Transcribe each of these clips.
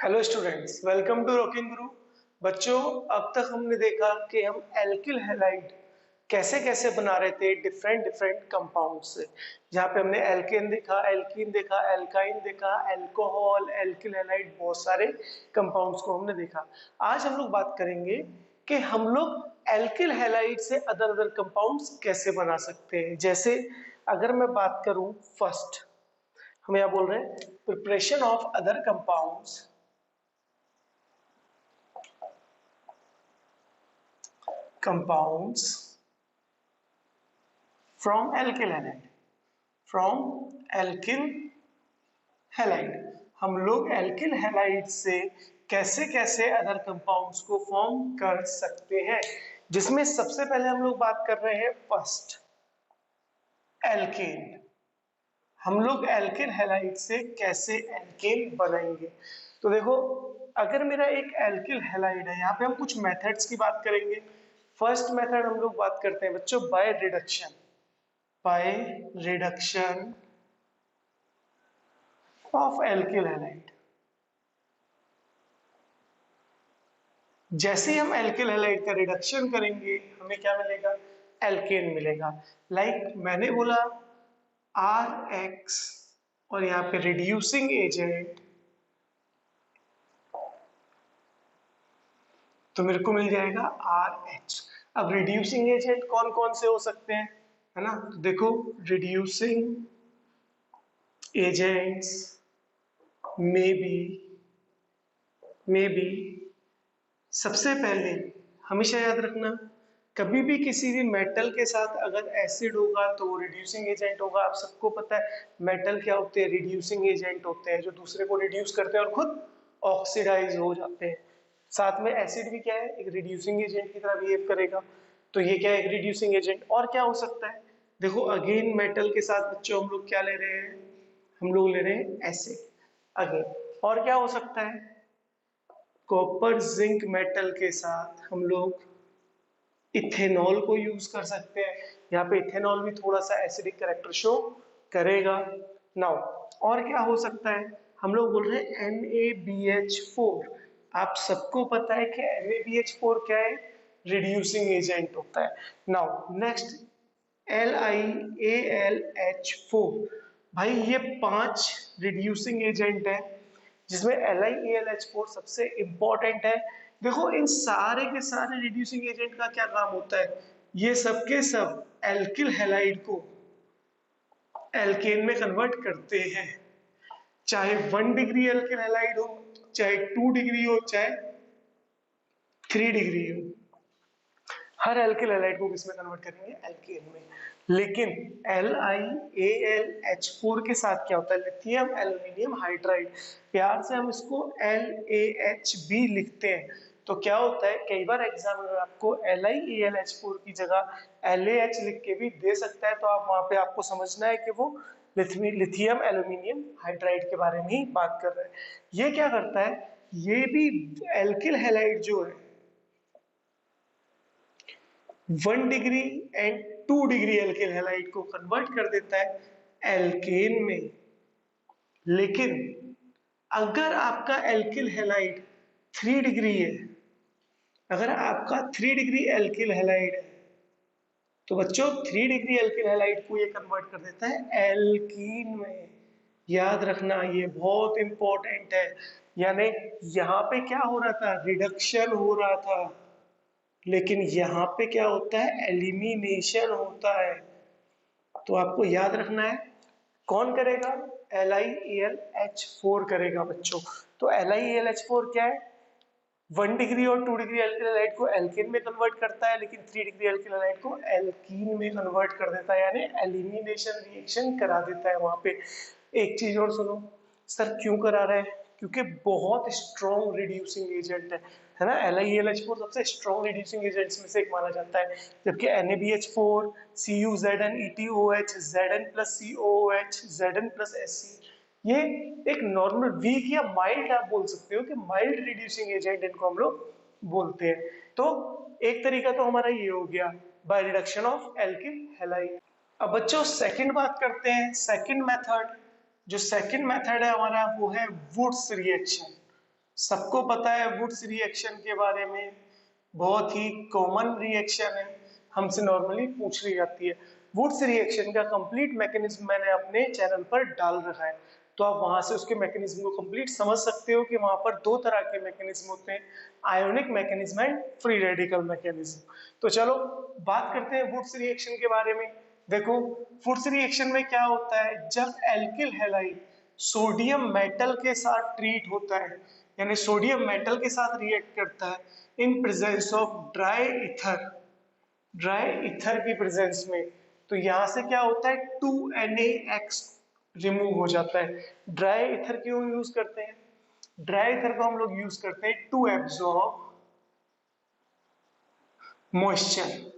Hello students, welcome to rocking guru. बच्चों, अब तक हमने देखा कि हम एल्किल हैलाइड कैसे कैसे बना रहे थे डिफरेंट डिफरेंट कंपाउंड से। जहाँ पे हमने एल्केन देखा, एल्कीन देखा, एल्काइन देखा, एल्कोहल, एल्किल हैलाइड, बहुत सारे कंपाउंड्स को हमने देखा। आज हम लोग बात करेंगे कि हम लोग एल्किल हैलाइड से अदर अदर कंपाउंड्स कैसे बना सकते हैं। जैसे अगर मैं बात करूं, फर्स्ट हम यहाँ बोल रहे हैं preparation of other compounds compounds from alkyl halide from alkyl halide। हम लोग एल्किल हैलाइड से कैसे कैसे अदर कंपाउंड्स को फॉर्म कर सकते हैं, जिसमें सबसे पहले हम लोग बात कर रहे हैं फर्स्ट एल्केन। हम लोग एल्किल हैलाइड से कैसे एल्केन बनाएंगे। तो देखो, अगर मेरा एक एल्किल हैलाइड है, यहाँ पे हम कुछ मेथड्स की बात करेंगे। फर्स्ट मेथड हम लोग बात करते हैं बच्चों by reduction. By reduction of alkyl halide. जैसे ही हम एल्किल हैलाइड का रिडक्शन करेंगे, हमें क्या मिलेगा? एल्केन मिलेगा। लाइक मैंने बोला आर एक्स, और यहाँ पे रिड्यूसिंग एजेंट, तो मेरे को मिल जाएगा आर एच। अब रिड्यूसिंग एजेंट कौन कौन से हो सकते हैं, है ना? तो देखो, रिड्यूसिंग एजेंट्स मे बी सबसे पहले हमेशा याद रखना, कभी भी किसी भी मेटल के साथ अगर एसिड होगा तो वो रिड्यूसिंग एजेंट होगा। आप सबको पता है मेटल क्या होते हैं? रिड्यूसिंग एजेंट होते हैं, जो दूसरे को रिड्यूस करते हैं और खुद ऑक्सीडाइज हो जाते हैं। साथ में एसिड भी क्या है? एक रिड्यूसिंग एजेंट की तरह बिहेव करेगा। तो ये क्या है? एक रिड्यूसिंग एजेंट। और क्या हो सकता है? देखो, अगेन मेटल के साथ बच्चों हम लोग क्या ले रहे हैं? हम लोग ले रहे हैं एसिड अगेन। और क्या हो सकता है? कॉपर जिंक मेटल के साथ हम लोग इथेनॉल को यूज कर सकते हैं। यहाँ पे इथेनॉल भी थोड़ा सा एसिडिक कैरेक्टर शो करेगा। नाउ और क्या हो सकता है? हम लोग बोल रहे हैं NaBH4। आप सबको पता है कि NaBH4 क्या है? रिड्यूसिंग एजेंट होता है। Now next LiAlH4। भाई ये 5 रिड्यूसिंग एजेंट है, जिसमें LiAlH4 सबसे इंपॉर्टेंट है। देखो, इन सारे के सारे रिड्यूसिंग एजेंट का क्या काम होता है? ये सब के सब एल्किल हैलाइड को एल्केन में कन्वर्ट करते हैं। चाहे 1 डिग्री एल्किल हैलाइड हो, चाहे 2 डिग्री हो, चाहे 3 डिग्री हो, हर एल्किल हैलाइड को किसमें कन्वर्ट करेंगे? एल्केन में। लेकिन LiAlH4 के साथ क्या होता है? Lithium aluminium hydride. प्यार से हम इसको LaHB लिखते हैं। तो क्या होता है, कई बार एग्जामिनर आपको LiAlH4 की जगह LaH लिख के भी दे सकता है। तो आप वहां पे आपको समझना है कि वो लिथियम एल्यूमिनियम हाइड्राइड के बारे में ही बात कर रहे हैं। ये क्या करता है? ये भी एल्किल हैलाइड जो है 1 degree and 2 degree alkyl halide को कन्वर्ट कर देता है एल्केन में। लेकिन अगर आपका एल्किल हैलाइड 3 डिग्री है, अगर आपका 3 डिग्री एल्किल हैलाइड है, तो बच्चों 3 डिग्री एल्किल हैलाइड को ये कन्वर्ट कर देता है एल्कीन में। याद रखना, ये बहुत इंपॉर्टेंट है। यानी यहाँ पे क्या हो रहा था? रिडक्शन हो रहा था। लेकिन यहाँ पे क्या होता है? एलिमिनेशन होता है। तो आपको याद रखना है, कौन करेगा? LiAlH4 करेगा बच्चों। तो LiAlH4 क्या है? 1 डिग्री और 2 डिग्री एल्किल हैलाइड को एल्केन में कन्वर्ट करता है, लेकिन 3 डिग्री एल्किल हैलाइड को एल्कीन में कन्वर्ट कर देता है, यानी एलिमिनेशन रिएक्शन करा देता है वहां पे। एक चीज और सुनो, सर क्यों करा रहे हैं? क्योंकि बहुत स्ट्रॉन्ग रिड्यूसिंग एजेंट है ना। LiAlH4 सबसे स्ट्रॉन्ग रिड्यूसिंग एजेंट्स में से एक माना जाता है। जबकि NaBH4, CuZnETOH, Zn plus COOH, Zn plus Sc, ये एक नॉर्मल वीक या माइल्ड, आप बोल सकते हो कि माइल्ड रिड्यूसिंग एजेंट इनको हम लोग बोलते हैं। तो एक तरीका तो हमारा ये हो गया by reduction of alkyl halide. अब बच्चों सेकंड बात करते हैं, सेकंड मेथड। जो सेकंड मेथड है हमारा, वो है वुड्स रिएक्शन। सबको पता है वुड्स रिएक्शन के बारे में, बहुत ही कॉमन रिएक्शन है, हमसे नॉर्मली पूछ ली जाती है। वुड्स रिएक्शन का कंप्लीट मैकेनिज्म मैंने अपने चैनल पर डाल रखा है, तो आप वहां से उसके मैकेनिज्म को कंप्लीट समझ सकते हो कि वहां पर दो तरह के मैकेनिज्म होते हैं, ionic mechanism and free radical mechanism. तो चलो बात करते हैं वुड्स रिएक्शन के बारे में। देखो वुड्स रिएक्शन में क्या होता है, जब एल्किल हैलाइड सोडियम मेटल के साथ ट्रीट होता है, यानी सोडियम मेटल के साथ रिएक्ट करता है in presence of dry ether, dry ether की प्रेजेंस में, तो यहां से क्या होता है 2NaX रिमूव हो जाता है। ड्राई इथर क्यों यूज करते हैं, ड्राई इथर को हम लोग यूज करते हैं टू एब्जॉर्ब मॉइस्चर,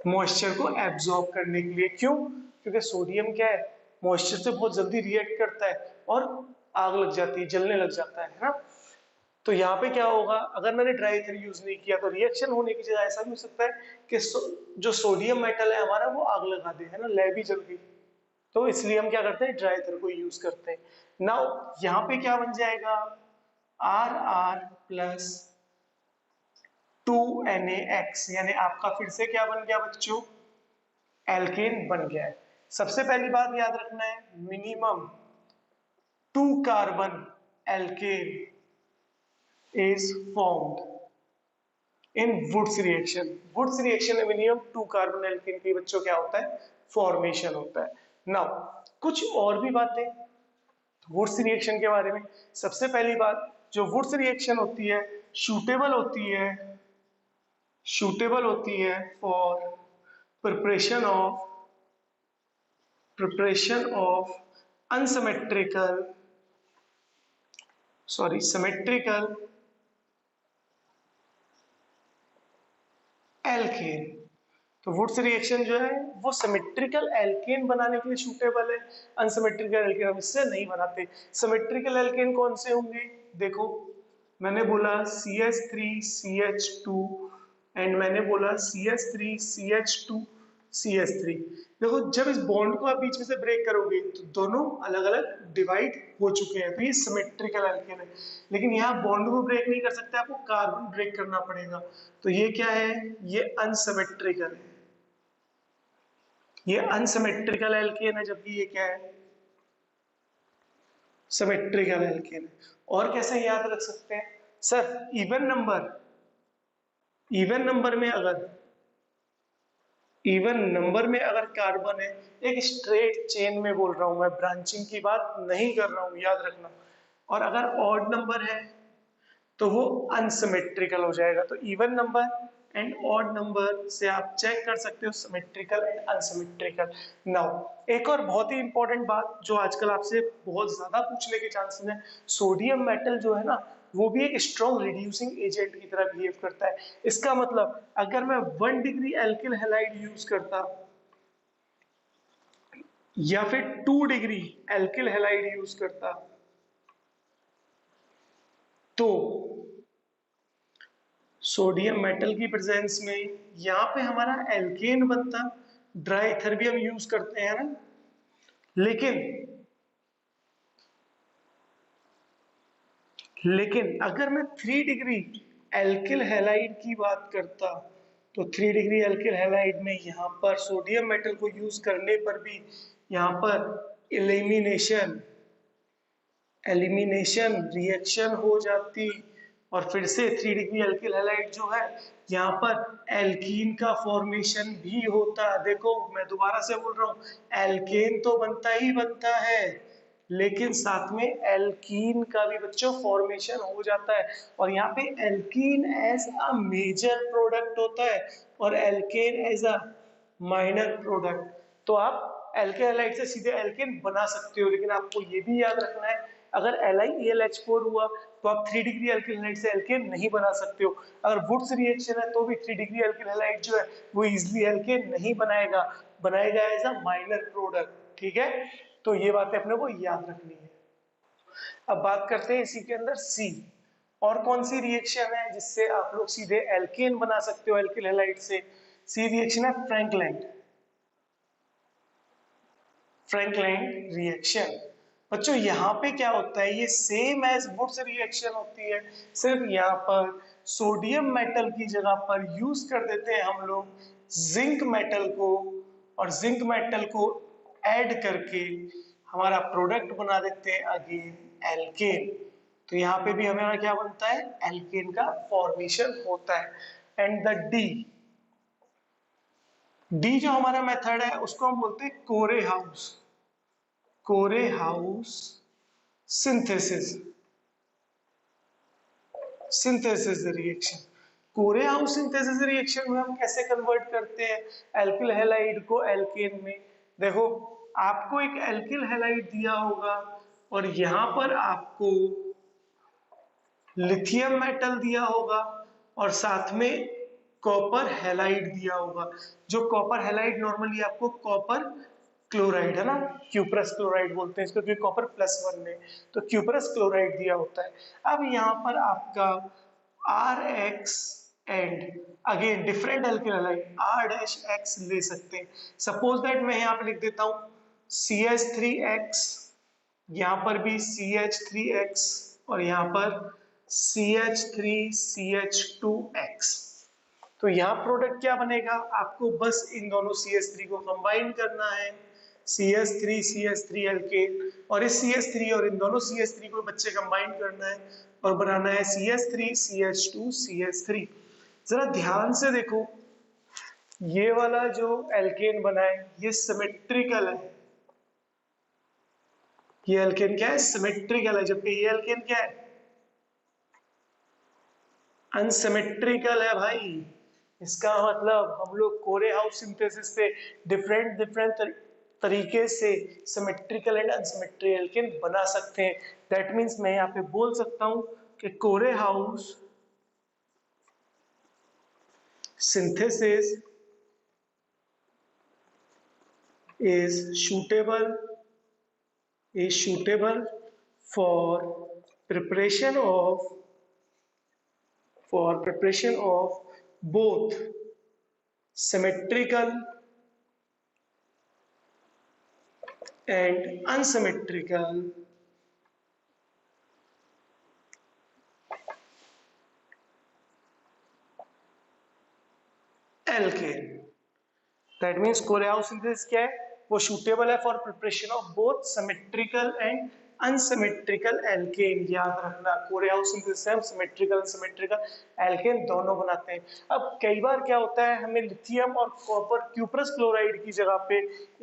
मॉइस्चर को एब्जॉर्ब करने के लिए। क्यों, क्योंकि सोडियम क्या है, मॉइस्चर से बहुत जल्दी रिएक्ट करता है और आग लग जाती है, जलने लग जाता है ना। तो यहाँ पे क्या होगा, अगर मैंने ड्राई इथर यूज नहीं किया तो रिएक्शन होने की जगह ऐसा भी हो सकता है कि जो सोडियम मेटल है हमारा वो आग लगा दे, है ना, लैब ही जल गई। तो इसलिए हम क्या करते हैं, ड्राई इथर को यूज करते हैं। नाउ यहाँ पे क्या बन जाएगा, आर प्लस 2NaX, यानी आपका फिर से क्या बन गया बच्चों, एल्केन बन गया है। सबसे पहली बात याद रखना है, minimum 2 carbon alkane is formed in Wurtz reaction. Wurtz reaction में मिनिमम 2 कार्बन एल्केन की बच्चों क्या होता है, फॉर्मेशन होता है। नाउ कुछ और भी बातें वुड्स रिएक्शन के बारे में। सबसे पहली बात, जो वुड्स रिएक्शन होती है सूटेबल होती है, सूटेबल होती है for preparation of, preparation of unsymmetrical, sorry symmetrical alkane. तो वुड्स रिएक्शन जो है वो सिमेट्रिकल एल्केन बनाने के लिए सूटेबल है, अनसिमेट्रिकल एल्केन हम इससे नहीं बनाते। सिमेट्रिकल एल्केन कौन से होंगे, देखो मैंने बोला CH3CH2 एंड मैंने बोला CH3CH2CH3। देखो जब इस बॉन्ड को आप बीच में से ब्रेक करोगे तो दोनों अलग अलग डिवाइड हो चुके हैं, तो ये सिमेट्रिकल एल्केन है। लेकिन यहाँ बॉन्ड को ब्रेक नहीं कर सकते, आपको कार्बन ब्रेक करना पड़ेगा, तो ये क्या है, ये अनसिमेट्रिकल है, ये अनसिमेट्रिकल एल्केन है, जबकि ये क्या है, सिमेट्रिकल एल्केन है। और कैसे याद रख सकते हैं sir, even number, even number में अगर, इवन नंबर में अगर कार्बन है, एक स्ट्रेट चेन में बोल रहा हूं मैं, ब्रांचिंग की बात नहीं कर रहा हूं, याद रखना। और अगर ऑड नंबर है तो वो अनसिमेट्रिकल हो जाएगा। तो even number and odd number से आप चेक कर सकते हो सिमेट्रिकल एंड अनसिमेट्रिकल। नाउ एक और बहुत ही इंपॉर्टेंट बात जो आजकल आपसे बहुत ज्यादा पूछने के चांसेस हैं, सोडियम मेटल जो है ना वो भी एक स्ट्रॉन्ग रिड्यूसिंग एजेंट की तरह बिहेव करता है। इसका मतलब अगर मैं 1 डिग्री एल्किल हैलाइड यूज करता या फिर 2 डिग्री एल्किल हैलाइड यूज करता, तो सोडियम मेटल की प्रेजेंस में यहाँ पे हमारा एल्केन बनता, ड्राई ईथर भी हम यूज करते हैं ना, लेकिन लेकिन अगर मैं 3 डिग्री एल्किल हैलाइड की बात करता, तो 3 डिग्री एल्किल हैलाइड में यहाँ पर सोडियम मेटल को यूज करने पर भी यहाँ पर एलिमिनेशन, एलिमिनेशन रिएक्शन हो जाती, और फिर से 3 डिग्री एल्किल हैलाइड जो है यहाँ पर एल्कीन का फॉर्मेशन भी होता है। देखो मैं दोबारा से बोल रहा हूँ, एल्केन तो बनता ही बनता है, लेकिन साथ में एल्कीन का भी बच्चों फॉर्मेशन हो जाता है। और यहाँ पे alkene as a major product होता है और alkane as a minor product. तो आप एल्केन हैलाइड से सीधे एल्केन बना सकते हो, लेकिन आपको ये भी याद रखना है अगर LiAlH4 हुआ तो आप 3 डिग्री एल्किल हैलाइड से एल्केन नहीं बना सकते हो। अगर वुड्स रिएक्शन है तो भी 3 डिग्री एल्किल हैलाइड जो है वो इजिली एल्केन नहीं बनाएगा, बनाएगा एज अ माइनर प्रोडक्ट। ठीक है, तो ये बातें अपने को याद रखनी है। अब बात करते हैं इसी के अंदर सी, और कौन सी रिएक्शन है जिससे आप लोग सीधे एल्केन बना सकते हो एल्किल हैलाइड से। सी रिएक्शन है फ्रैंकलैंड, फ्रैंकलैंड रिएक्शन। बच्चों यहाँ पे क्या होता है, ये सेम एज वुड्स रिएक्शन होती है, सिर्फ यहाँ पर सोडियम मेटल की जगह पर यूज कर देते हैं हम लोग जिंक मेटल को, और जिंक मेटल को ऐड करके हमारा प्रोडक्ट बना देते हैं अगेन एल्केन। तो यहाँ पे भी हमारा क्या बनता है, एल्केन का फॉर्मेशन होता है। एंड द डी, डी जो हमारा मेथड है उसको हम बोलते हैं कोरे हाउस, कोरे हाउस सिंथेसिस, सिंथेसिस रिएक्शन। कोरे हाउस सिंथेसिस रिएक्शन में हम कैसे कन्वर्ट करते हैं एल्किल हैलाइड को एल्केन में। देखो आपको एक एल्किल हैलाइड दिया होगा और यहाँ पर आपको लिथियम मेटल दिया होगा और साथ में कॉपर हैलाइड दिया होगा। जो कॉपर हैलाइड नॉर्मली आपको कॉपर क्लोराइड है ना, क्यूप्रस क्लोराइड बोलते हैं इसको क्योंकि कॉपर +1 में, तो क्यूप्रस क्लोराइड दिया होता है। अब यहाँ पर आपका R X and again different alkyl halide R-X ले सकते हैं। सपोज दैट मैं यहाँ पे लिख देता हूँ CH3X, यहाँ पर भी CH3X और यहाँ पर CH3CH2X। तो यहाँ प्रोडक्ट क्या बनेगा, आपको बस इन दोनों CH3 को कंबाइन करना है, CH3 एल्केन, और इस CH3 और इन दोनों CH3 को बच्चे कंबाइन करना है और बनाना है CH3 जरा ध्यान से देखो, ये वाला जो एल्केन बना है ये सिमेट्रिकल है, ये एल्केन क्या है, सिमेट्रिकल है, जबकि ये एल्केन क्या है, अनसिमेट्रिकल है भाई। इसका मतलब हम लोग कोरे हाउस सिंथेसिस से डिफरेंट डिफरेंट तरीके से सिमेट्रिकल एंड अनसिमेट्रिकल एल्केन बना सकते हैं। दैट मींस मैं यहाँ पे बोल सकता हूँ कि कोरे House synthesis is suitable for preparation of both symmetrical and unsymmetrical alkane। That means Corey House synthesis क्या है, वो सूटेबल है for preparation of both symmetrical and unsymmetrical alkane. याद रखना कोरे हाउस सिंथेसिस हम सिमेट्रिकल अनसिमेट्रिकल एल्केन दोनों बनाते हैं। अब कई बार क्या होता है, हमें लिथियम और कॉपर क्यूप्रस क्लोराइड की जगह पे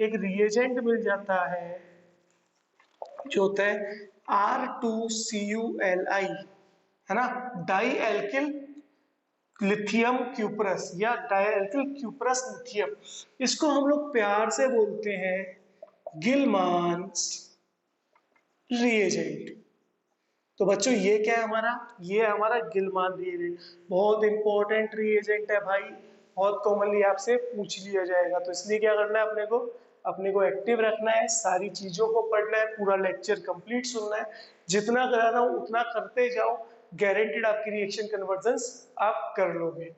एक रिएजेंट मिल जाता है जो होता है R2CuLi, है ना, डाई एल्किल लिथियम क्यूप्रस या डायल्किल क्यूप्रस लिथियम। इसको हम लोग प्यार से बोलते हैं गिलमान्स रिएजेंट। तो बच्चों ये क्या है हमारा, ये हमारा गिलमान रिएजेंट, बहुत इंपॉर्टेंट रिएजेंट है भाई, बहुत कॉमनली आपसे पूछ लिया जाएगा। तो इसलिए क्या करना है, अपने को एक्टिव रखना है, सारी चीजों को पढ़ना है, पूरा लेक्चर कंप्लीट सुनना है, जितना कराना हो उतना करते जाओ, गारंटीड आपकी रिएक्शन कन्वर्जन्स आप कर लोगे।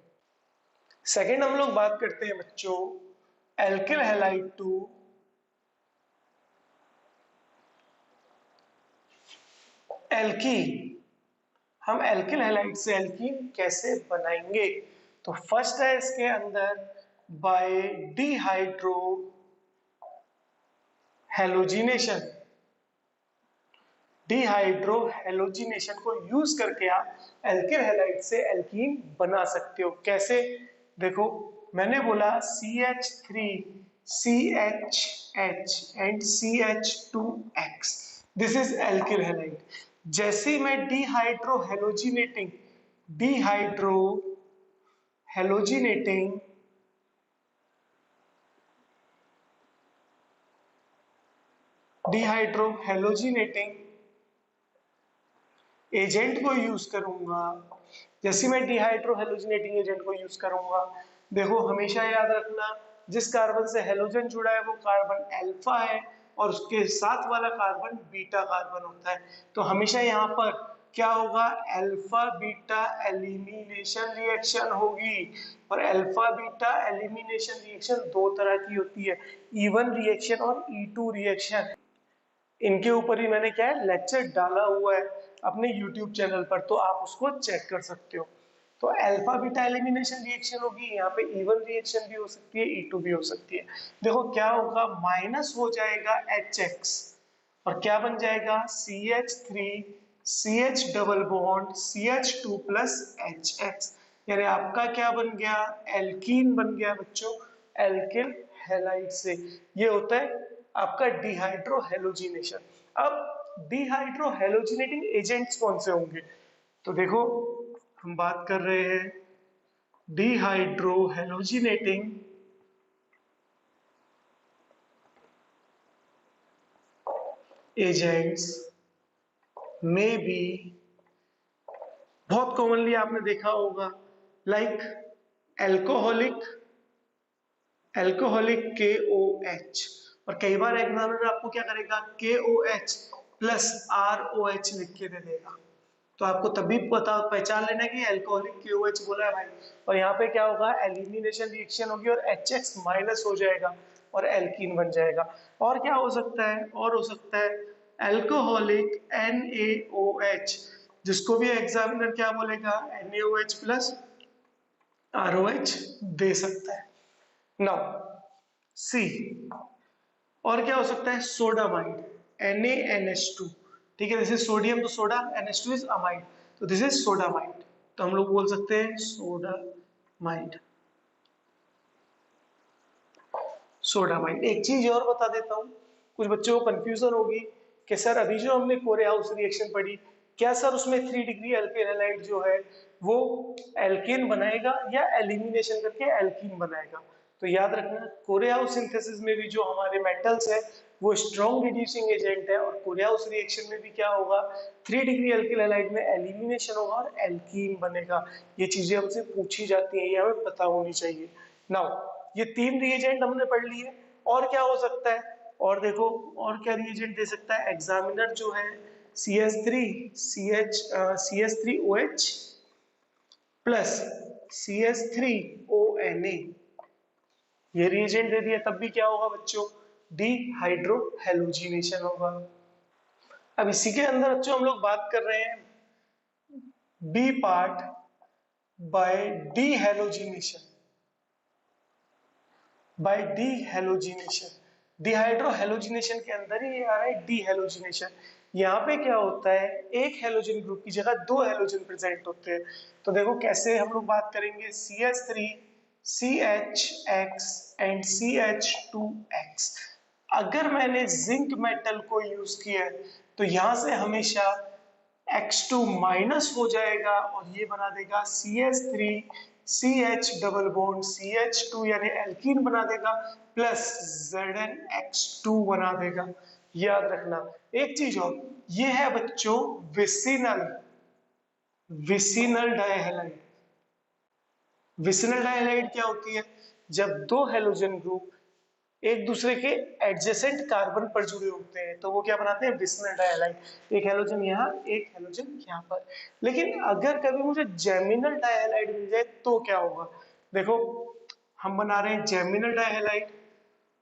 सेकेंड हम लोग बात करते हैं बच्चों एल्किल हैलाइड टू एल्कीन। हम एल्किल हैलाइड से एल्कीन कैसे बनाएंगे, तो फर्स्ट है इसके अंदर by dehydrohalogenation, dehydrohalogenation को यूज करके आप एल्किल हैलाइड से एल्कीन बना सकते हो। कैसे, देखो मैंने बोला CH3CHH and CH2X, this is alkyl halide. जैसे ही मैं डिहाइड्रो हेलोजिनेटिंग एजेंट को यूज करूंगा, जैसे मैं डिहाइड्रो हेलोजिनेटिंग एजेंट को यूज करूंगा, देखो हमेशा याद रखना जिस कार्बन से हेलोजन जुड़ा है वो कार्बन अल्फा है और उसके साथ वाला कार्बन बीटा कार्बन होता है। तो हमेशा यहाँ पर क्या होगा, अल्फा बीटा एलिमिनेशन रिएक्शन होगी, और अल्फा बीटा एलिमिनेशन रिएक्शन दो तरह की होती है, E1 रिएक्शन और E2 रिएक्शन। इनके ऊपर ही मैंने क्या है लेक्चर डाला हुआ है अपने यूट्यूब चैनल पर, तो आप उसको चेक कर सकते हो। तो अल्फा बीटा एलिमिनेशन रिएक्शन होगी, यहाँ पे इवन रिएक्शन भी हो सकती है, E2 भी हो सकती है। देखो क्या होगा, माइनस हो जाएगा HX और क्या बन जाएगा CH3 CH double bond CH2 plus HX, यानी आपका क्या बन गया, एल्कीन बन गया बच्चों, एल्किल हैलाइड से। ये होता है आपका डिहाइड्रो हेलोजिनेशन। अब डिहाइड्रो हेलोजिनेटिंग एजेंट्स कौन से होंगे, तो देखो हम बात कर रहे हैं डिहाइड्रो हेलोजिनेटिंग एजेंट्स में भी, बहुत कॉमनली आपने देखा होगा लाइक एल्कोहलिक एल्कोहलिक KOH, और कई बार एग्जामिनर आपको क्या करेगा KOH प्लस ROH लिख के दे देगा, तो आपको तभी पता पहचान लेना है कि अल्कोहलिक KOH बोला है भाई। और यहाँ पे क्या होगा, एलिमिनेशन रिएक्शन होगी और HX माइनस हो जाएगा और एल्कीन बन जाएगा। और क्या हो सकता है, और हो सकता है अल्कोहलिक NaOH, जिसको भी एग्जामिनर क्या बोलेगा NaOH प्लस ROH दे सकता है। नाउ सी, और क्या हो सकता है सोडामाइड NaNH2, ठीक है, जैसे सोडियम तो सोडा, NH2 इज अमाइड, तो दिस इज सोडामाइड, तो हम लोग बोल सकते हैं सोडामाइड। सोडामाइड एक चीज और बता देता हूँ, कुछ बच्चों को कंफ्यूजन होगी कि सर अभी जो हमने कोरेहाउस रिएक्शन पढ़ी, क्या सर उसमें 3 डिग्री अल्किल हैलाइड जो है वो एल्केन बनाएगा या एलिमिनेशन करके एल्कीन बनाएगा। तो याद रखना कोरेहाउस सिंथेसिस में भी जो हमारे मेटल्स है वो स्ट्रॉन्ग रिड्यूसिंग एजेंट है, और कोरेहाउस रिएक्शन में भी क्या होगा 3 डिग्री अल्किल हैलाइड में एलिमिनेशन होगा और एल्कीन बनेगा। ये चीजें हमसे पूछी जाती है, ये हमें पता होनी चाहिए। नाउ ये 3 रिएजेंट हमने पढ़ लिए, और क्या हो सकता है, और देखो और क्या रिएजेंट दे सकता है एग्जामिनर जो है CH3OH प्लस CH3ONA, ये रिएजेंट दे दिया, तब भी क्या होगा बच्चों डिहाइड्रो हेलोजिनेशन होगा। अब इसी के अंदर बच्चों हम लोग बात कर रहे हैं B part by dehalogenation, by dehalogenation, dehydrohalogenation के अंदर ही ये आ रहा है डी हेलोजिनेशन। यहाँ पे क्या होता है, एक हेलोजन ग्रुप की जगह 2 हेलोजन प्रेजेंट होते हैं। तो देखो कैसे हम लोग बात करेंगे CH3 CHX एंड CH2X। अगर मैंने जिंक मेटल को यूज किया है तो यहाँ से हमेशा X2 माइनस हो जाएगा और ये बना देगा CH3 CH double bond CH2 यानी एल्कीन बना देगा प्लस ZnX2 बना देगा। याद रखना एक चीज और, ये है बच्चों विसिनल विसिनल डाइहैलाइड। विसिनल डाइहैलाइड क्या होती है, जब 2 हेलोजन ग्रुप एक दूसरे के एडजेसेंट कार्बन पर जुड़े होते हैं तो वो क्या बनाते हैं विसिनल डाइहैलाइड, एक हेलोजन यहाँ एक हेलोजन यहाँ पर। लेकिन अगर कभी मुझे जेमिनल डाइहैलाइड मिल जाए तो क्या होगा, देखो हम बना रहे हैं geminal dihalide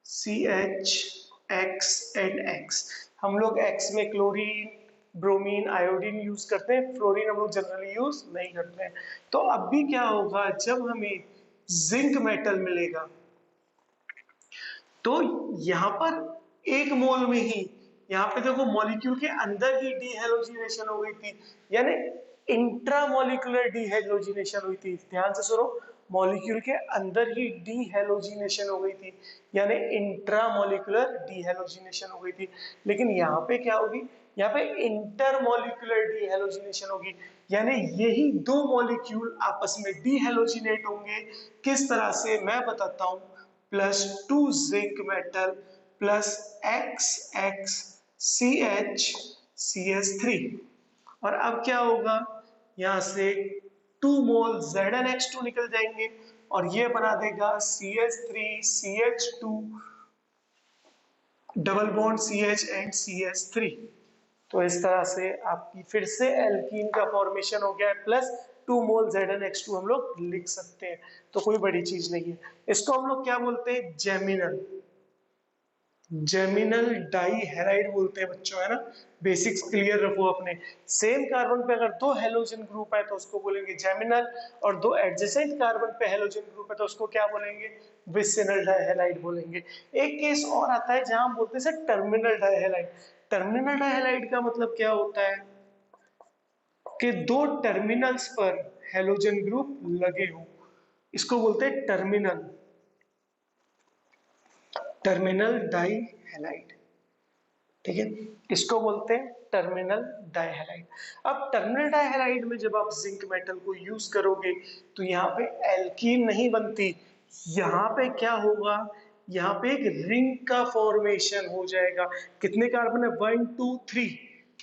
CH X and X, हम लोग X में क्लोरीन ब्रोमीन आयोडीन यूज करते हैं, फ्लोरीन हम लोग जनरली यूज नहीं करते हैं। तो अब भी क्या होगा, जब हमें जिंक मेटल मिलेगा तो यहाँ पर एक मोल में ही, यहाँ पे देखो मॉलिक्यूल के अंदर ही डीहेलोजिनेशन हो गई थी, यानी इंट्रामोलिकुलर डीहेलोजिनेशन हुई थी। ध्यान से सुनो, मॉलिक्यूल के अंदर ही डीहेलोजिनेशन हो गई थी, यानी इंट्रामोलिकुलर डीहेलोजिनेशन हो गई थी। लेकिन यहाँ पे क्या होगी, यहाँ पे इंटरमोलिकुलर डीहेलोजिनेशन होगी, यानी यही 2 मॉलिक्यूल आपस में डीहेलोजिनेट होंगे। किस तरह से मैं बताता हूं, +2 zinc metal plus XX CH CH3, और अब क्या होगा, यहां से 2 मोल ZnX2 निकल जाएंगे और ये बना देगा CH3 CH2 double bond CH and CH3। तो इस तरह से आपकी फिर से एल्कीन का फॉर्मेशन हो गया है, प्लस 2 मोल ZnX2 हम लोग लिख सकते हैं, तो कोई बड़ी चीज नहीं है। इसको हम लोग क्या बोलते हैं जेमिनल, जेमिनल डाई हैलाइड बोलते हैं बच्चों, है ना। बेसिक्स क्लियर रखो अपने। सेम कार्बन पे अगर दो हेलोजन ग्रुप है तो उसको बोलेंगे जेमिनल, और दो एडजेसेंट कार्बन पे हेलोजन ग्रुप है तो उसको क्या बोलेंगे, विसिनल डाइहैलाइड बोलेंगे। एक केस और आता है जहां हम बोलते हैं सर टर्मिनल डाइहैलाइड। टर्मिनल डाइहैलाइड का मतलब क्या होता है कि दो टर्मिनल्स पर हेलोजन ग्रुप लगे हो, इसको बोलते हैं टर्मिनल, टर्मिनल डाई हैलाइड। ठीक है, इसको बोलते हैं टर्मिनल डाइहैलाइड। अब टर्मिनल डाइहैलाइड में जब आप जिंक मेटल को यूज करोगे तो यहाँ पे एल्कीन नहीं बनती, यहाँ पे क्या होगा, यहाँ पे एक रिंग का फॉर्मेशन हो जाएगा। कितने कार्बन है, 1 2 3,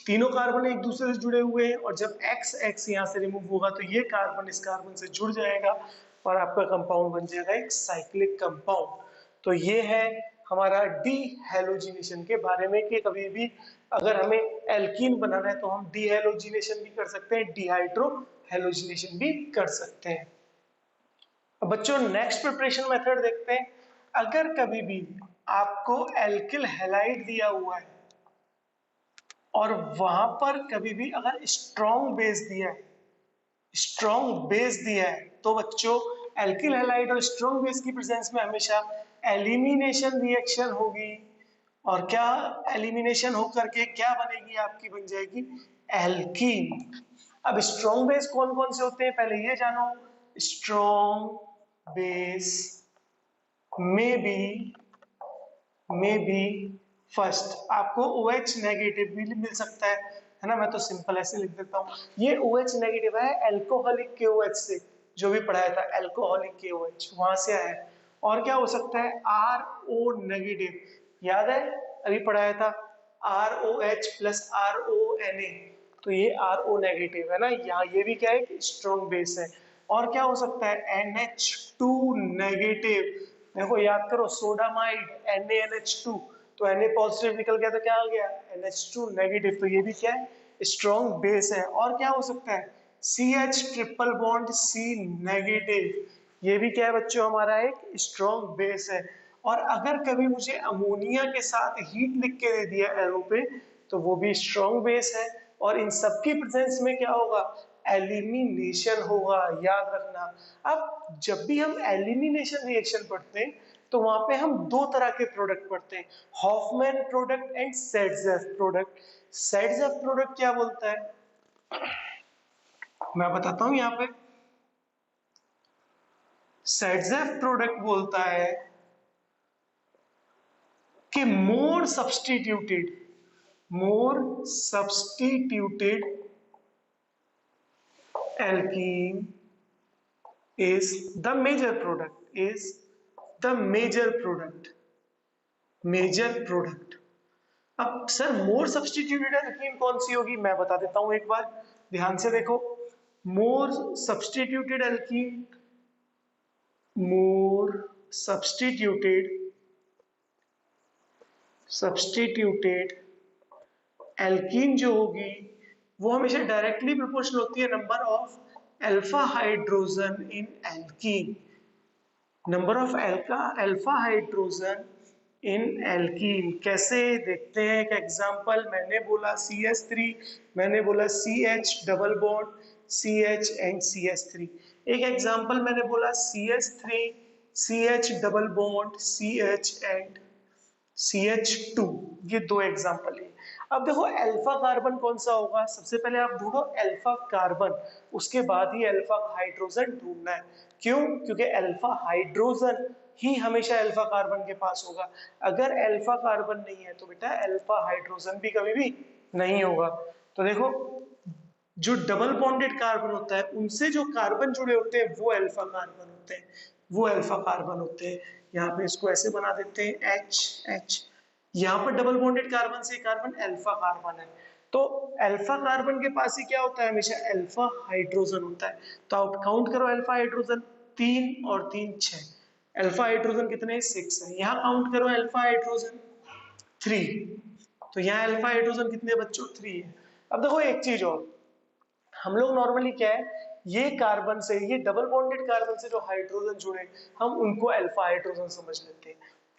तीनों कार्बन एक दूसरे से जुड़े हुए हैं, और जब एक्स एक्स यहाँ से रिमूव होगा तो ये कार्बन इस कार्बन से जुड़ जाएगा और आपका कंपाउंड बन जाएगा एक साइक्लिक कंपाउंड। तो ये है हमारा डी हेलोजिनेशन के बारे में कि कभी भी अगर हमें एल्कीन बनाना है तो हम डी हेलोजिनेशन भी कर सकते हैं, डिहाइड्रो हेलोजिनेशन भी कर सकते हैं। अब बच्चों नेक्स्ट प्रिपरेशन मेथड देखते हैं। अगर कभी भी आपको एल्किल हैलाइड दिया हुआ है और वहां पर कभी भी अगर स्ट्रॉन्ग बेस दिया है, स्ट्रॉन्ग बेस दिया है, तो बच्चों एल्किल हैलाइड और स्ट्रॉन्ग बेस की प्रेजेंस में हमेशा एलिमिनेशन रिएक्शन होगी। और क्या एलिमिनेशन होकर के क्या बनेगी, आपकी बन जाएगी एल्कीन। अब स्ट्रॉन्ग बेस कौन कौन से होते हैं पहले ये जानो। स्ट्रॉन्ग बेस में भी फर्स्ट आपको OH नेगेटिव भी मिल सकता है ना। मैं तो सिंपल ऐसे लिख देता हूँ, ये OH नेगेटिव है एल्कोहलिक KOH से, जो भी पढ़ाया था एल्कोहलिक KOH वहां से आया है। और क्या हो सकता है, RO नेगेटिव, याद है अभी पढ़ाया था ROH प्लस RONA, तो ये RO नेगेटिव है ना, यहाँ ये भी क्या है स्ट्रॉन्ग बेस है। और क्या हो सकता है NH2 नेगेटिव, देखो याद करो सोडामाइड NaNH2, तो Na पॉजिटिव निकल गया तो क्या आ गया NH2 नेगेटिव, तो ये भी क्या है स्ट्रॉन्ग बेस है। और क्या हो सकता है CH triple bond C negative, ये भी क्या है बच्चों हमारा एक स्ट्रॉन्ग बेस है। और अगर कभी मुझे अमोनिया के साथ हीट लिख के दे दिया एरो पे तो वो भी स्ट्रॉन्ग बेस है। और इन सबकी प्रेजेंस में क्या होगा, एलिमिनेशन होगा, याद रखना। अब जब भी हम एलिमिनेशन रिएक्शन पढ़ते हैं तो वहां पे हम दो तरह के प्रोडक्ट पढ़ते हैं, Hofmann product and Saytzeff product. Saytzeff product क्या बोलता है, मैं बताता हूं यहाँ पे। सेड्जेफ प्रोडक्ट बोलता है कि मोर substituted alkene is the major product। अब सर मोर सब्स्टिट्यूटेड एल्कीन कौन सी होगी, मैं बता देता हूं एक बार, ध्यान से देखो। मोर सब्स्टिट्यूटेड एल्कीन मोर सब्स्टिट्यूटेड एल्कीन जो होगी वो हमेशा डायरेक्टली प्रोपोर्शनल होती है number of alpha hydrogen in alkene, number of alpha hydrogen in alkene. कैसे देखते हैं एक एग्जांपल, मैंने बोला CH3, मैंने बोला CH double bond CH and CH3। एक एग्जांपल मैंने बोला CH3 CH double bond CH and CH2, ये दो एग्जांपल है। अब देखो अल्फा कार्बन कौन सा होगा, सबसे पहले आप ढूंढो अल्फा कार्बन, उसके बाद ही अल्फा हाइड्रोजन ढूंढना है। क्यों, क्योंकि अल्फा हाइड्रोजन ही हमेशा अल्फा कार्बन के पास होगा। अगर अल्फा कार्बन नहीं है तो बेटा अल्फा हाइड्रोजन भी कभी भी नहीं होगा। तो देखो जो डबल बॉन्डेड कार्बन होता है उनसे जो कार्बन जुड़े होते हैं वो अल्फा कार्बन होते हैं, वो अल्फा कार्बन होते हैं। यहाँ पे इसको ऐसे बना देते हैं H H, यहाँ पर डबल बॉन्डेड कार्बन से कार्बन अल्फा कार्बन है। तो अल्फा कार्बन के पास ही क्या होता है, हमेशा अल्फा हाइड्रोजन होता है। तो आप काउंट करो अल्फा हाइड्रोजन, 3 और 3 6, अल्फा हाइड्रोजन कितने 6 है। यहाँ काउंट करो अल्फा हाइड्रोजन 3, तो यहाँ अल्फा हाइड्रोजन कितने बच्चों 3 है। अब देखो एक चीज और, हम लोग नॉर्मली क्या है ये कार्बन से, ये डबल बॉन्डेड कार्बन से जो हाइड्रोजन जुड़े हम उनको अल्फा हाइड्रोजन समझ लेते हैं।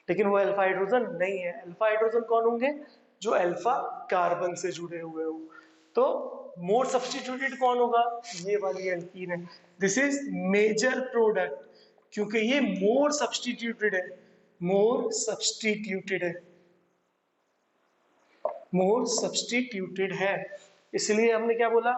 लेकिन वो अल्फा हाइड्रोजन नहीं है। अल्फा हाइड्रोजन कौन होंगे? जो अल्फा कार्बन से जुड़े हुए हो। तो मोर सब्स्टिट्यूटेड कौन होगा? ये वाली एल्कीन है। दिस इज मेजर प्रोडक्ट, क्योंकि ये मोर सब्स्टिट्यूटेड है, मोर सब्स्टिट्यूटेड है, मोर सब्स्टिट्यूटेड है। इसलिए हमने क्या बोला?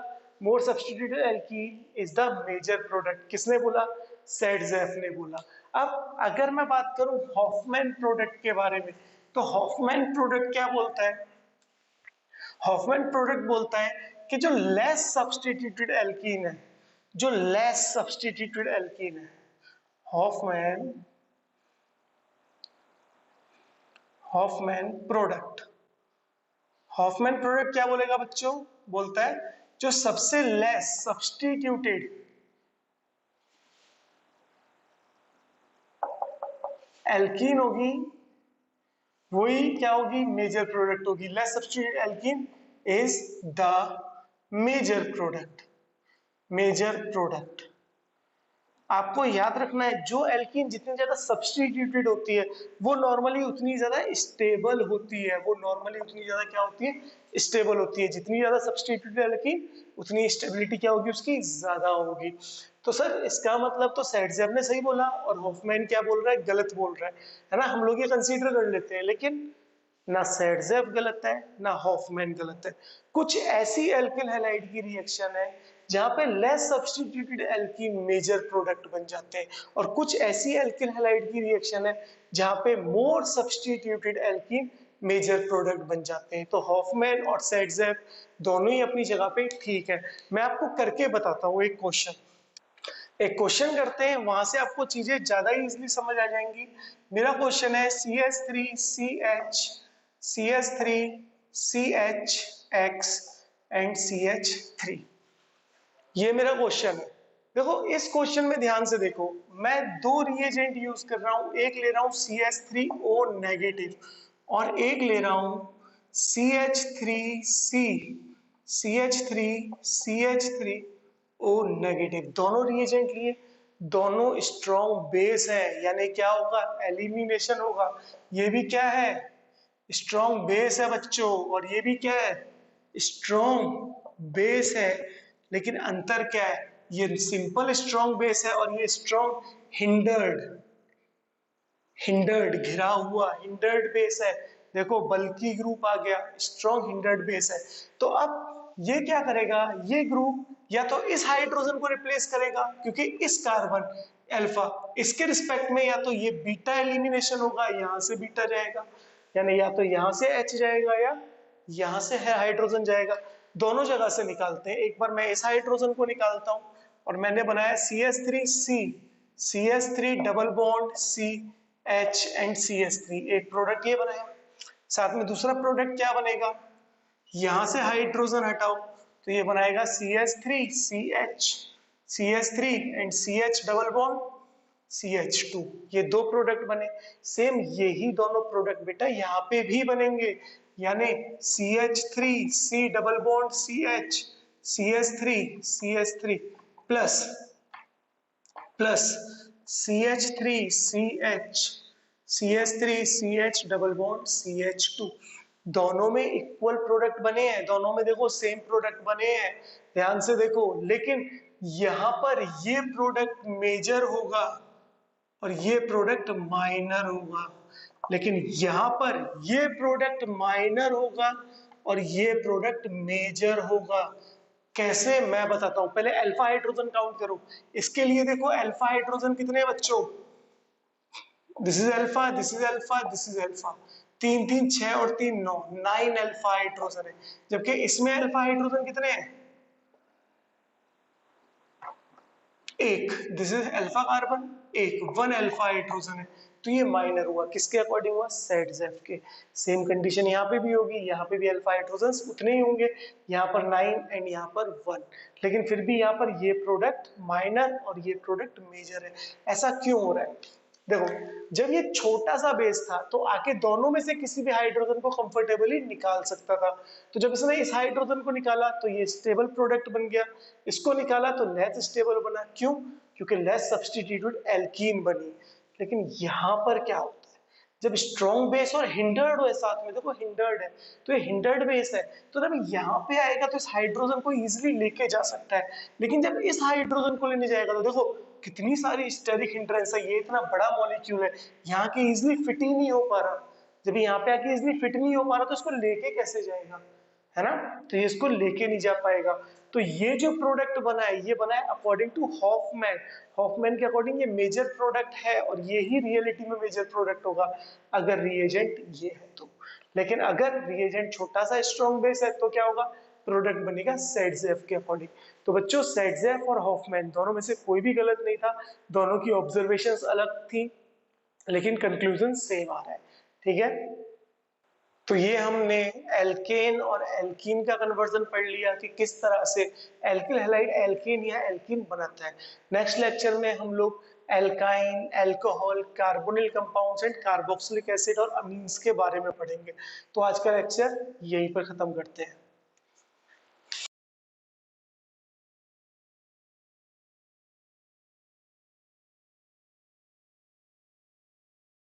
More substituted alkene is the major product. किसने बोला? सेडजेफ ने बोला। अब अगर मैं बात करूं हॉफमैन प्रोडक्ट के बारे में, तो हॉफमैन प्रोडक्ट क्या बोलता है? हॉफमैन प्रोडक्ट बोलता है कि जो लेस सब्स्टिट्यूटेड एल्कीन है, जो लेस सब्स्टिट्यूटेड एल्कीन है, Hofmann Hofmann product, Hofmann product क्या बोलेगा बच्चों? बोलता है जो सबसे लेस सब्स्टिट्यूटेड एल्कीन होगी, वही क्या होगी? मेजर प्रोडक्ट होगी। Less substituted alkene is the major product, major product. आपको याद रखना है, जो एल्कीन जितनी ज्यादा सब्स्टिट्यूटेड होती है वो नॉर्मली उतनी ज्यादा स्टेबल होती है, वो नॉर्मली उतनी ज्यादा क्या होती है? स्टेबल होती है। जितनी ज्यादा सब्स्टिट्यूटेड एल्कीन उतनी स्टेबिलिटी क्या होगी उसकी? ज्यादा होगी। तो सर इसका मतलब तो सेडजेफ ने सही बोला और हॉफमैन क्या बोल रहा है? गलत बोल रहा है ना? हम लोग ये कंसीडर कर लेते हैं, लेकिन ना सेडजेफ गलत है ना हॉफमैन गलत है। कुछ ऐसी एल्किल हैलाइड की रिएक्शन है जहां पे less substituted alkene major product बन जाते हैं, और कुछ ऐसी एल्किल हैलाइड की रिएक्शन है जहां पे more substituted alkene major product बन जाते हैं। तो हॉफमैन और सेडजेफ दोनों ही अपनी जगह पे ठीक है। मैं आपको करके बताता हूँ एक क्वेश्चन, एक क्वेश्चन करते हैं, वहां से आपको चीजें ज्यादा इजीली समझ आ जाएंगी। मेरा क्वेश्चन है CH3CH, एंड CH3, ये मेरा क्वेश्चन है। देखो इस क्वेश्चन में ध्यान से देखो, मैं दो रिएजेंट यूज कर रहा हूं, एक ले रहा हूं CH3O नेगेटिव और एक ले रहा हूं CH3C, CH3O नेगेटिव। दोनों रिएजेंट लिए, दोनों स्ट्रॉन्ग बेस है, यानी क्या होगा? एलिमिनेशन होगा। ये भी क्या है? स्ट्रॉन्ग बेस है बच्चों, और ये भी क्या है? स्ट्रॉन्ग बेस है। लेकिन अंतर क्या है? ये सिंपल स्ट्रॉन्ग बेस है और ये स्ट्रॉन्ग हिंडर्ड, हिंडर्ड घिरा हुआ हिंडर्ड बेस है। देखो बल्कि ग्रुप आ गया, स्ट्रॉन्ग हिंडर्ड बेस है। तो अब ये क्या करेगा? ये ग्रुप या तो इस हाइड्रोजन को रिप्लेस करेगा, क्योंकि इस कार्बन अल्फा, इसके रिस्पेक्ट में या तो ये बीटा एलिमिनेशन होगा, यहां से बीटा जाएगा, यानी या तो यहां से H जाएगा या यहां से है हाइड्रोजन जाएगा। दोनों जगह से निकालते हैं। एक बार मैं इस हाइड्रोजन को निकालता हूं और मैंने बनाया CH3C, CH3 double bond C H and CH3, एक प्रोडक्ट ये बनाया। साथ में दूसरा प्रोडक्ट क्या बनेगा? यहां से हाइड्रोजन हटाओ तो ये बनाएगा CH3CH, CH3 and CH double bond CH2, ये दो प्रोडक्ट बने। सेम यही दोनों प्रोडक्ट बेटा यहाँ पे भी बनेंगे, यानी CH3C double bond CH, CH3 plus plus CH3CH, CH3CH double bond CH2, दोनों में इक्वल प्रोडक्ट बने हैं, दोनों में देखो सेम प्रोडक्ट बने हैं, ध्यान से देखो। लेकिन यहां पर ये प्रोडक्ट मेजर होगा और ये प्रोडक्ट माइनर होगा, लेकिन यहां पर ये प्रोडक्ट माइनर होगा और ये प्रोडक्ट मेजर होगा। कैसे? मैं बताता हूं। पहले अल्फा हाइड्रोजन काउंट करो। इसके लिए देखो अल्फा हाइड्रोजन कितने बच्चों? This is alpha, this is alpha, this is alpha. तीन तीन छह और तीन नौ, 9 अल्फा हाइड्रोजन है। जबकि इसमें अल्फा हाइड्रोजन कितने हैं? एक, दिस इज अल्फा कार्बन, एक, 1 अल्फा हाइड्रोजन है। तो ये माइनर हुआ, किसके अकॉर्डिंग हुआ? सेडजेफ के। सेम कंडीशन यहाँ पे भी होगी, यहाँ पे भी अल्फा हाइड्रोजन उतने ही होंगे, यहाँ पर 9 एंड यहाँ पर 1, लेकिन फिर भी यहाँ पर ये प्रोडक्ट माइनर और ये प्रोडक्ट मेजर है। ऐसा क्यों हो रहा है? देखो जब ये छोटा सा बेस था तो आके दोनों में से किसी भी हाइड्रोजन को कंफर्टेबली निकाल सकता था। तो जब इसने इस हाइड्रोजन को निकाला तो ये स्टेबल प्रोडक्ट बन गया, इसको निकाला तो लेस स्टेबल बना। क्यों? क्योंकि लेस सब्स्टिट्यूटेड एल्कीन बनी। लेकिन यहां पर क्या होता है? जब स्ट्रॉन्ग बेस और हिंडर्ड हो साथ में, देखो हिंडर्ड है तो ये हिंडर्ड बेस है, तो जब यहाँ पे आएगा तो इस हाइड्रोजन को इजीली लेके जा सकता है, लेकिन जब इस हाइड्रोजन को लेने जाएगा तो देखो कितनी सारी स्टेरिक हिंड्रेंस है, ये इतना बड़ा मॉलिक्यूल है, यहाँ के इजिली फिट ही नहीं हो पा रहा, जब यहाँ पे आके इजिली फिट नहीं हो पा रहा तो इसको लेके कैसे जाएगा, है ना, तो ये इसको लेके नहीं जा पाएगा। तो ये जो प्रोडक्ट बना है ये बना है अकॉर्डिंग टू हॉफमैन, हॉफमैन के अकॉर्डिंग ये मेजर प्रोडक्ट है और ये ही रियलिटी में मेजर प्रोडक्ट होगा अगर रिएजेंट ये है तो, लेकिन अगर रिएजेंट छोटा सा स्ट्रॉन्ग बेस है तो क्या होगा, प्रोडक्ट बनेगा सेडजेफ के अकॉर्डिंग। तो बच्चों सेडजेफ और हॉफमैन दोनों में से कोई भी गलत नहीं था, दोनों की ऑब्जर्वेशंस अलग थी लेकिन कंक्लूजन सेम आ रहा है, ठीक है। तो ये हमने एल्केन और एल्कीन का कन्वर्जन पढ़ लिया कि किस तरह से एल्किल हैलाइड एल्केन या एल्कीन बनाता है। नेक्स्ट लेक्चर में हम लोग alkyne, alcohol, carbonyl compounds and carboxylic acid और अमीन्स के बारे में पढ़ेंगे। तो आज का लेक्चर यहीं पर खत्म करते हैं।